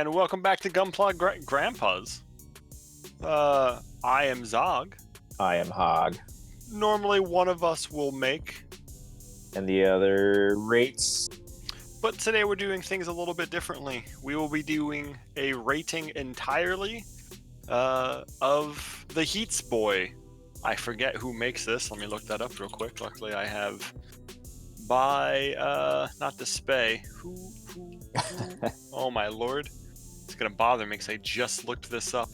And welcome back to Gunpla Grandpas. I am Zog. I am Hog. Normally one of us will make, And the other rates. but today we're doing things a little bit differently. We will be doing a rating entirely of the Heats Boy. I forget who makes this. Let me look that up real quick. Luckily I have by, not the Spay. Who? Oh my lord. It's gonna bother me because I just looked this up.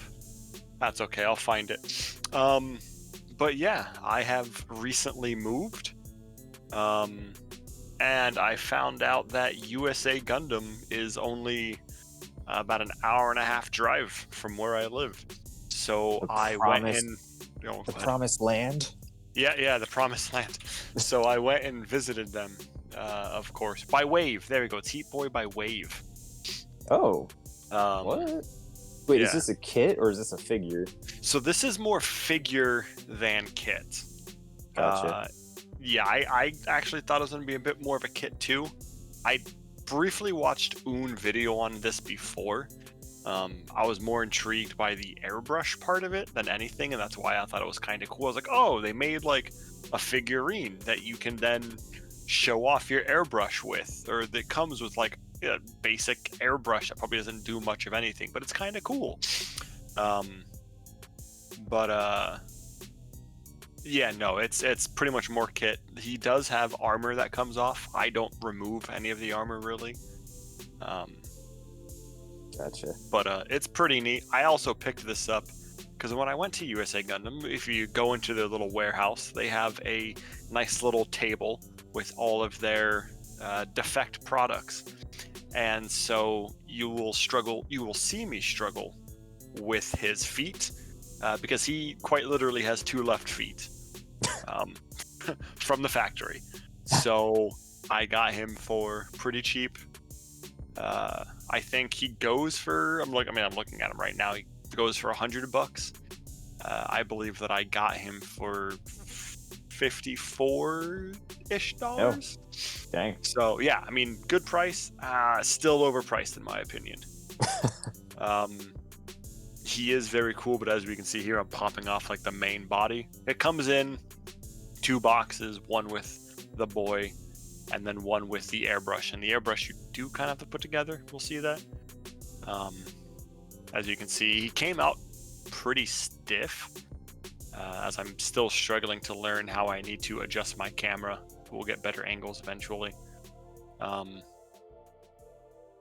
That's okay, I'll find it. But yeah, I have recently moved. And I found out that USA Gundam is only about an hour and a half drive from where I live. So I went in, the promised land. Yeah, the promised land. So I went and visited them, of course, by Wave. There we go. It's Heat Boy by Wave. Oh, what? Wait, yeah. Is this a kit or is this a figure? So this is more figure than kit. Gotcha. Yeah, I actually thought it was going to be a bit more of a kit too. I briefly watched Un video on this before. I was more intrigued by the airbrush part of it than anything, and that's why I thought it was kind of cool. I was like, oh, they made like a figurine that you can then show off your airbrush with, or that comes with like a basic airbrush that probably doesn't do much of anything, but it's kind of cool. Yeah, no, it's pretty much more kit. He does have armor that comes off. I don't remove any of the armor really. Gotcha. But it's pretty neat. I also picked this up because when I went to USA Gundam, if you go into their little warehouse, they have a nice little table with all of their defect products. And so you will see me struggle with his feet because he quite literally has two left feet from the factory. So I got him for pretty cheap. I think he goes for, I'm looking at him right now. He goes for $100. I believe that I got him for $54-ish. Oh, dang. So yeah, I mean, good price. Still overpriced in my opinion. He is very cool, but as we can see here, I'm popping off like the main body. It comes in 2 boxes, one with the boy and then one with the airbrush, and the airbrush you do kind of have to put together. We'll see that. As you can see, he came out pretty stiff, as I'm still struggling to learn how I need to adjust my camera. We'll get better angles eventually.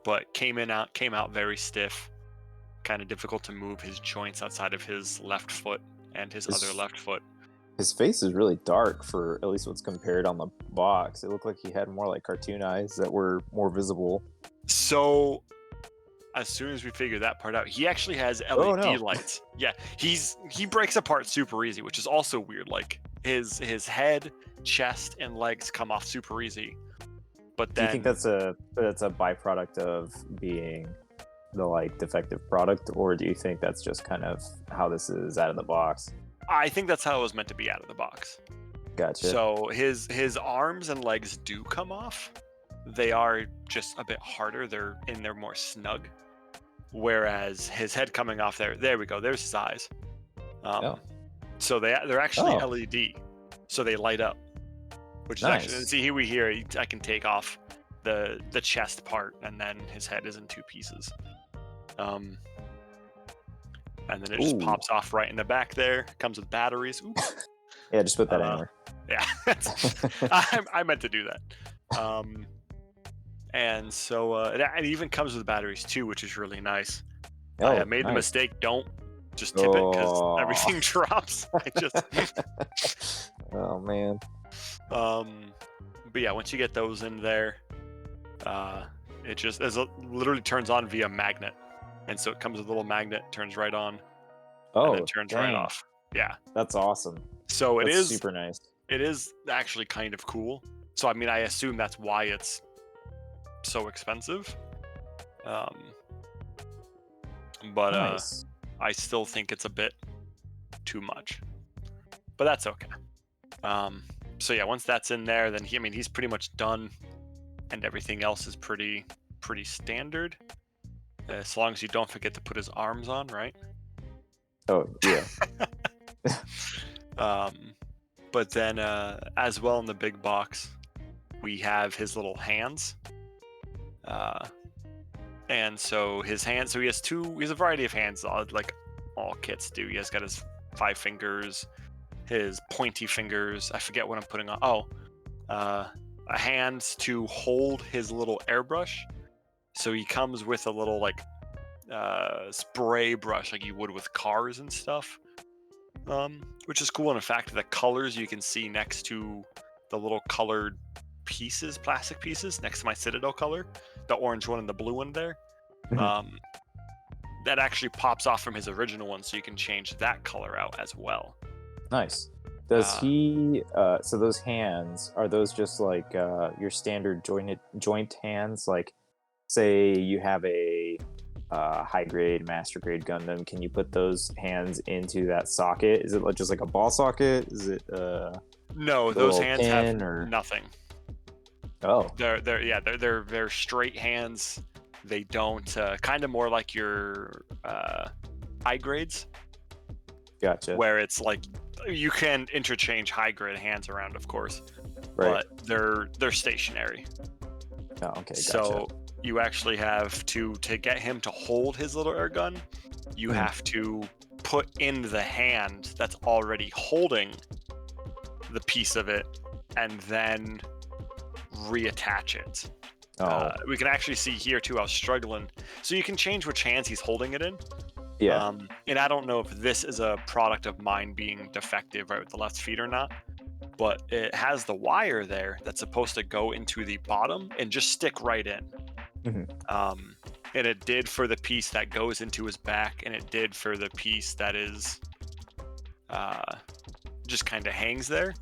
But came out very stiff, kind of difficult to move his joints outside of his left foot and his other left foot. His face is really dark for at least what's compared on the box. It looked like he had more like cartoon eyes that were more visible. So as soon as we figure that part out, he actually has LED lights. Yeah, he breaks apart super easy, which is also weird. Like his head, chest, and legs come off super easy. But then, do you think that's a byproduct of being the like defective product, or do you think that's just kind of how this is out of the box? I think that's how it was meant to be out of the box. Gotcha. So his arms and legs do come off. They are just a bit harder. They're more snug. Whereas his head coming off there we go. There's his eyes. So they're actually LED. So they light up. Which nice. Is actually, see I can take off the chest part, and then his head is in 2 pieces. And then it just pops off right in the back there. Comes with batteries. Ooh. Yeah, just put that anywhere. Yeah, I meant to do that. And so it even comes with batteries too, which is really nice. I made the mistake. Don't just tip it because everything drops. Oh man. But yeah, once you get those in there, it literally turns on via magnet. And so it comes with a little magnet, turns right on, and then turns right off. Yeah. That's awesome. So that's super nice. It is actually kind of cool. So, I mean, I assume that's why it's so expensive. But nice. I still think it's a bit too much. But that's okay. So yeah, once that's in there, then he's pretty much done, and everything else is pretty standard. as long as you don't forget to put his arms on, right? Oh yeah. Um, but then as well in the big box, we have his little hands. Uh, and so his hands, so he has a variety of hands, like all kits do. He has got his 5 fingers, his pointy fingers. I forget what I'm putting on. Oh, a hand to hold his little airbrush. So he comes with a little like spray brush like you would with cars and stuff, which is cool. And in fact, the colors you can see next to the little colored pieces, plastic pieces, next to my Citadel color, the orange one and the blue one there, that actually pops off from his original one, so you can change that color out as well. Nice. Does he? So those hands, are those just like your standard joint hands? Like, say you have a high grade, master grade Gundam. Can you put those hands into that socket? Is it just like a ball socket? Is it No, a those little hands pin have or? nothing. Oh, They're straight hands. They don't kind of more like your high grades, gotcha. where it's like you can interchange high grade hands around, of course, Right. but they're stationary. Oh, okay, gotcha. So you actually have to get him to hold his little air gun. You have to put in the hand that's already holding the piece of it, and then reattach it. Oh, We can actually see here too. I was struggling, so you can change which hands he's holding it in. yeah. And I don't know if this is a product of mine being defective right with the left feet or not, but it has the wire there that's supposed to go into the bottom and just stick right in. And it did for the piece that goes into his back, and it did for the piece that is just kind of hangs there.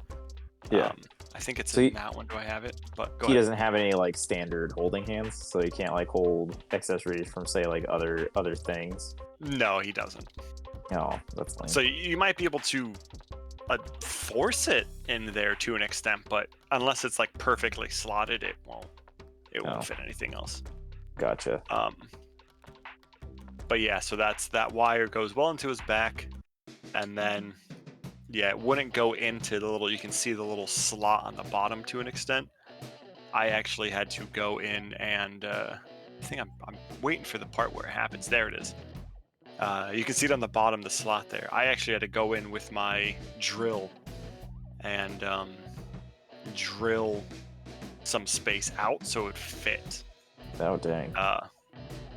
Yeah. I think it's So in that one. Do I have it? But go he ahead. doesn't have any like standard holding hands, so he can't like hold accessories from say like other things. No, he doesn't. Oh, that's lame. So you might be able to force it in there to an extent, but unless it's like perfectly slotted, it won't fit anything else. Gotcha. But yeah, so that wire goes well into his back, and then yeah, it wouldn't go into the little. You can see the little slot on the bottom to an extent. I actually had to go in and I think I'm waiting for the part where it happens. There it is. You can see it on the bottom, the slot there. I actually had to go in with my drill and drill some space out so it fit. Oh dang.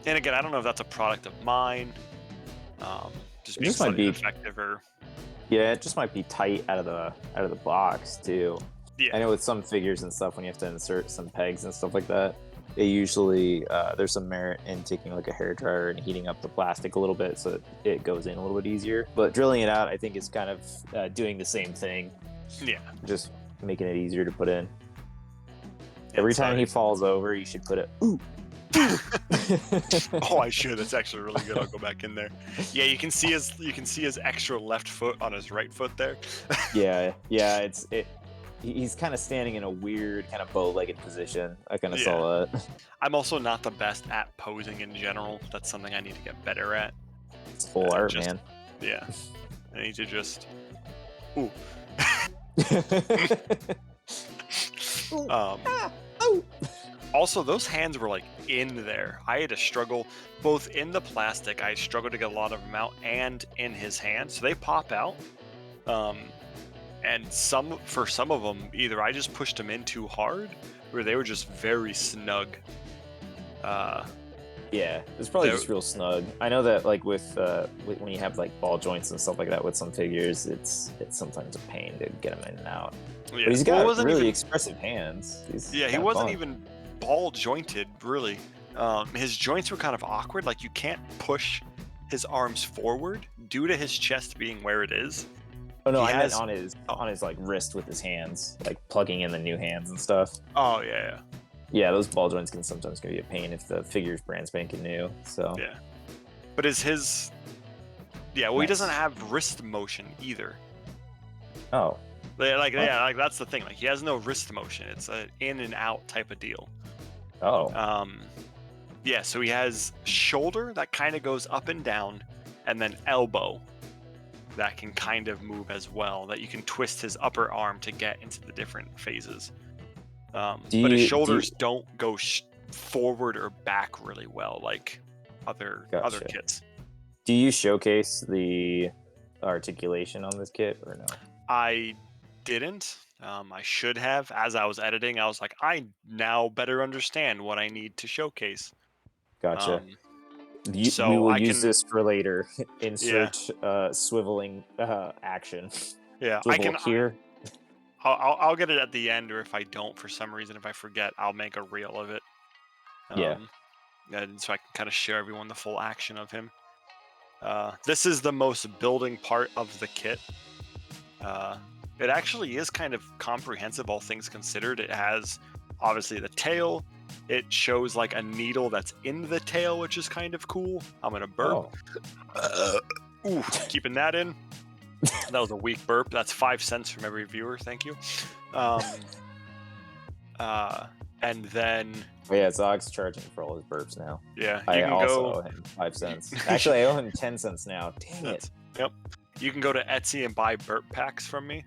And again, I don't know if that's a product of mine, just being slightly effective or. Yeah, it just might be tight out of the box too. Yeah. I know with some figures and stuff, when you have to insert some pegs and stuff like that, it usually there's some merit in taking like a hairdryer and heating up the plastic a little bit so that it goes in a little bit easier. But drilling it out, I think, is kind of doing the same thing. Yeah. Just making it easier to put in. Every time he falls over, you should put it. Ooh. Oh, I should. That's actually really good. I'll go back in there. Yeah, you can see his extra left foot on his right foot there. yeah. He's kind of standing in a weird kind of bow-legged position. I kind of saw that. I'm also not the best at posing in general. That's something I need to get better at. It's full art, man. Yeah, I need to just. Ooh. Also, those hands were like in there. I had to struggle both in the plastic. I struggled to get a lot of them out, and in his hand, so they pop out. And for some of them, either I just pushed them in too hard, or they were just very snug. Yeah, it's probably just real snug. I know that like with when you have like ball joints and stuff like that with some figures, it's sometimes a pain to get them in and out. Yeah. But he's got really expressive hands. He wasn't even ball jointed really. His joints were kind of awkward. Like you can't push his arms forward due to his chest being where it is. Oh no, I meant on his like wrist with his hands, like plugging in the new hands and stuff. Oh yeah. Yeah, those ball joints can sometimes be a pain if the figure's brand spanking new. So yeah, but is his? Yeah, well, nice. He doesn't have wrist motion either. Oh. Like that's the thing. Like he has no wrist motion. It's an in and out type of deal. Oh. Yeah, so he has shoulder that kind of goes up and down, and then elbow that can kind of move as well. That you can twist his upper arm to get into the different phases. Do But his you shoulders don't go forward or back really well like other gotcha? kits. Do you showcase the articulation on this kit or no? I didn't. I should have. As I was editing, I was like, I now better understand what I need to showcase. Gotcha. Um, We so will I use can, this for later. yeah, Insert swiveling action. yeah, I Swivel can. here. I'll get it at the end, or if I don't for some reason, if I forget, I'll make a reel of it. Yeah. Um, and so I can kind of share everyone the full action of him. This is the most building part of the kit. Uh, it actually is kind of comprehensive, all things considered. It has obviously the tail. It shows like a needle that's in the tail, which is kind of cool. I'm gonna burp. Oh. Ooh, keeping that in. That was a weak burp. That's 5 cents from every viewer. Thank you. Um, and then Oh yeah, Zog's charging for all his burps now. yeah, you I can also go. owe him 5 cents. Actually, I owe him 10 cents now. Dang it. Yep. You can go to Etsy and buy burp packs from me.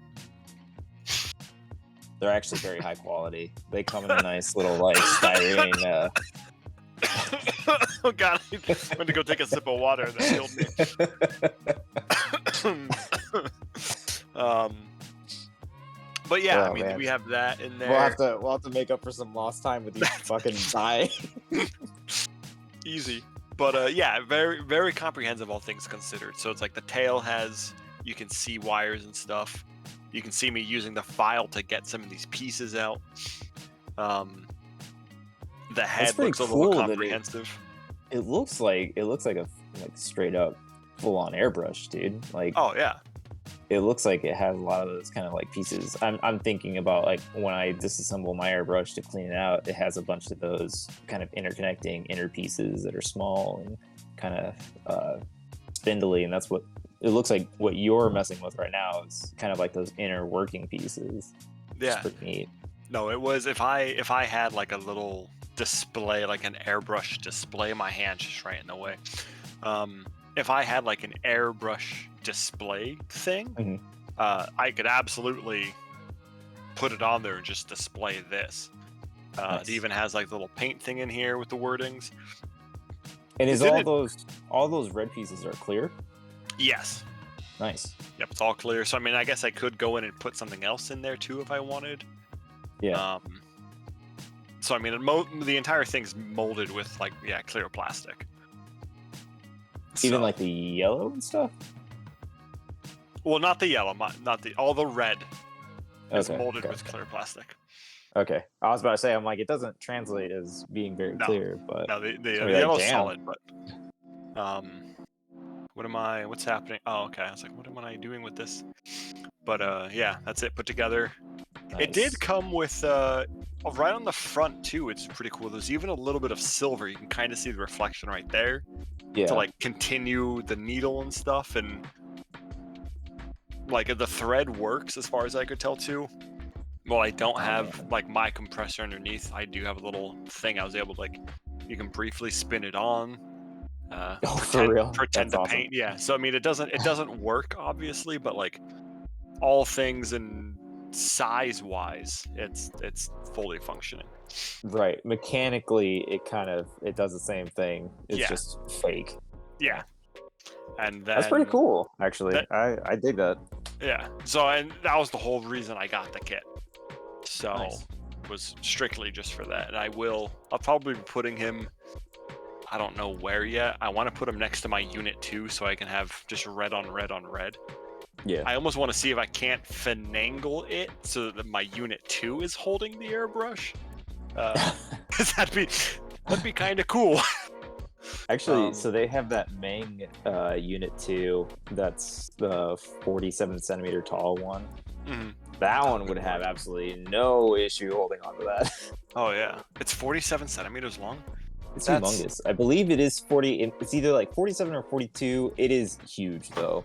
They're actually very high quality. They come in a nice little like styrene. Oh god, I went to go take a sip of water and that killed me. But yeah, Oh, I mean, man. we have that in there. We'll have to make up for some lost time with you fucking dying. Easy. But yeah, very very comprehensive, all things considered. So it's like the tail has, you can see wires and stuff. You can see me using the file to get some of these pieces out. The head pretty looks a cool little that comprehensive. It looks like a straight up full on airbrush, dude. Like Oh yeah. it looks like it has a lot of those kind of like pieces. I'm thinking about like when I disassemble my airbrush to clean it out, it has a bunch of those kind of interconnecting inner pieces that are small and kind of spindly, and that's what it looks like. What you're messing with right now is kind of like those inner working pieces. Yeah. It's pretty neat. No, it was if I had like a little display, like an airbrush display, my hand's just right in the way. If I had like an airbrush display thing, Mhm. I could absolutely put it on there and just display this. Nice. It even has like the little paint thing in here with the wordings. And is Didn't all those red pieces are clear? Yes. Nice. Yep, it's all clear. So I mean, I guess I could go in and put something else in there too if I wanted. Yeah. So I mean, the entire thing's molded with like clear plastic. Even So- like the yellow and stuff. well, not the yellow, all the red is Okay. molded Okay. with clear plastic. Okay. I was about to say, I'm like, it doesn't translate as being very No. clear, but No, the be like, yellow's damn. solid, but what's happening? Oh, okay. I was like, what am I doing with this? But yeah, that's it put together. It did Nice. come with right on the front too. It's pretty cool. There's even a little bit of silver. You can kind of see the reflection right there Yeah. to like continue the needle and stuff, and like the thread works as far as I could tell too. Well, I don't have man. like my compressor underneath. I do have a little thing I was able to like, you can briefly spin it on. Oh, for real? Pretend That's to awesome. paint. Yeah. So I mean, it doesn't work obviously, but like all things and size wise, it's fully functioning. Right. Mechanically, it does the same thing. It's Yeah. just fake. Yeah. And then That's pretty cool, actually. that- I dig that. Yeah. So and that was the whole reason I got the kit. So Nice. was strictly just for that. And I'll probably be putting him, I don't know where yet. I want to put him next to my unit 2 so I can have just red on red on red. Yeah. I almost want to see if I can't finagle it so that my unit 2 is holding the airbrush. Because that'd be kind of cool. Actually, so they have that Meng Unit 2 that's the 47 centimeter tall one. Mhm. That one would have absolutely no issue holding onto that. Oh yeah, it's 47 centimeters long. It's That's- humongous. I believe it is 40. It's either like 47 or 42. It is huge, though.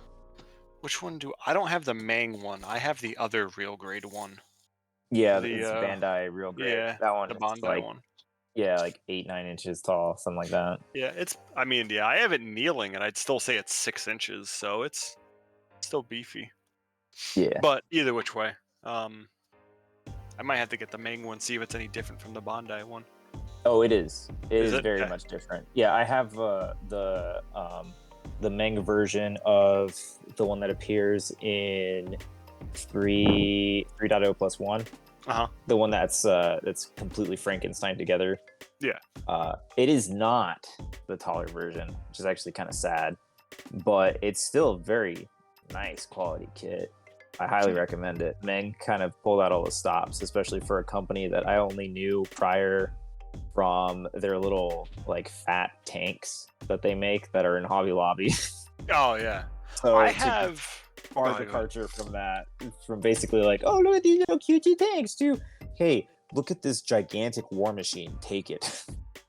Which one I don't have the Mang one. I have the other real grade one. Yeah, The, it's Bandai real grade. yeah, That one the is Bandai like one. Yeah, like 8, 9 inches tall, something like that. Yeah, I mean, yeah, I have it kneeling, and I'd still say it's 6 inches, so it's still beefy. Yeah. But either which way, um, I might have to get the Mang one, see if it's any different from the Bandai one. Oh, it is. It Is is it? very Okay. much different. Yeah, I have the Meng version of the one that appears in 3.0 plus 1. Uh huh. The one that's completely Frankenstein together. Yeah. It is not the taller version, which is actually kind of sad, but it's still a very nice quality kit. I highly recommend it. Meng kind of pulled out all the stops, especially for a company that I only knew prior from their little like fat tanks that they make that are in Hobby Lobby. Oh yeah. I So to have. Go far ahead. Go ahead. departure from that, from basically like, oh look at these little cutesy tanks, to hey, look at this gigantic war machine, take it.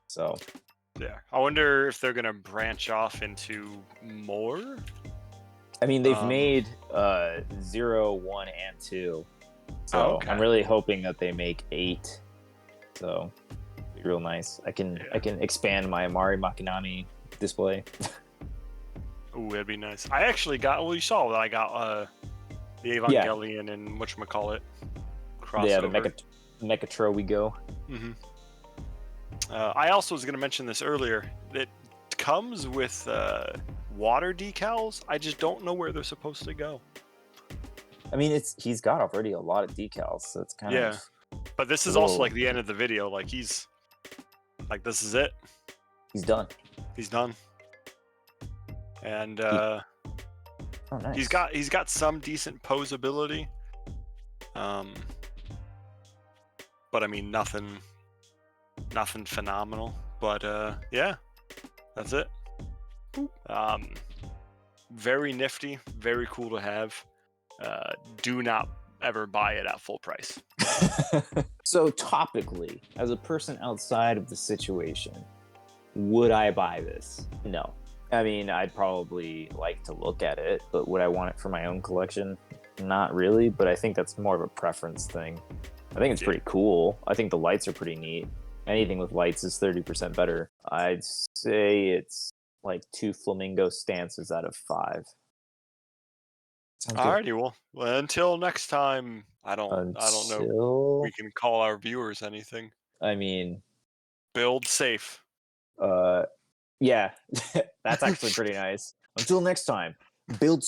So Yeah. I wonder if they're gonna branch off into more. I mean, they've Um. made 0, 1, and 2. Oh, So I'm okay. really hoping that they make 8. So be real nice. I can Yeah. expand my Mari Makinami display. Ooh, that'd be nice. I actually got. Well, you saw that I got the Yeah, Evangelion and whatchamacallit yeah, the crossover. Mechatro we go. Hmm. I also was gonna mention this earlier. It comes with water decals. I just don't know where they're supposed to go. I mean, he's got already a lot of decals, so it's kind of Yeah. But this a is also little. like the end of the video. Like this is it. He's done. He's done. And He, oh, nice. he's got some decent posability. Um, but I mean nothing phenomenal. But yeah, that's it. Um, very nifty, very cool to have. Do not ever buy it at full price. So topically, as a person outside of the situation, would I buy this? No. I mean, I'd probably like to look at it, but would I want it for my own collection? Not really, but I think that's more of a preference thing. I think it's Yeah. pretty cool. I think the lights are pretty neat. Anything with lights is 30% better. I'd say it's like 2 flamingo stances out of 5. Sounds good. Alrighty, well, until next time, I don't know. We Until, can call our viewers anything. I mean, Build safe. uh, yeah, that's actually pretty nice. Until next time, build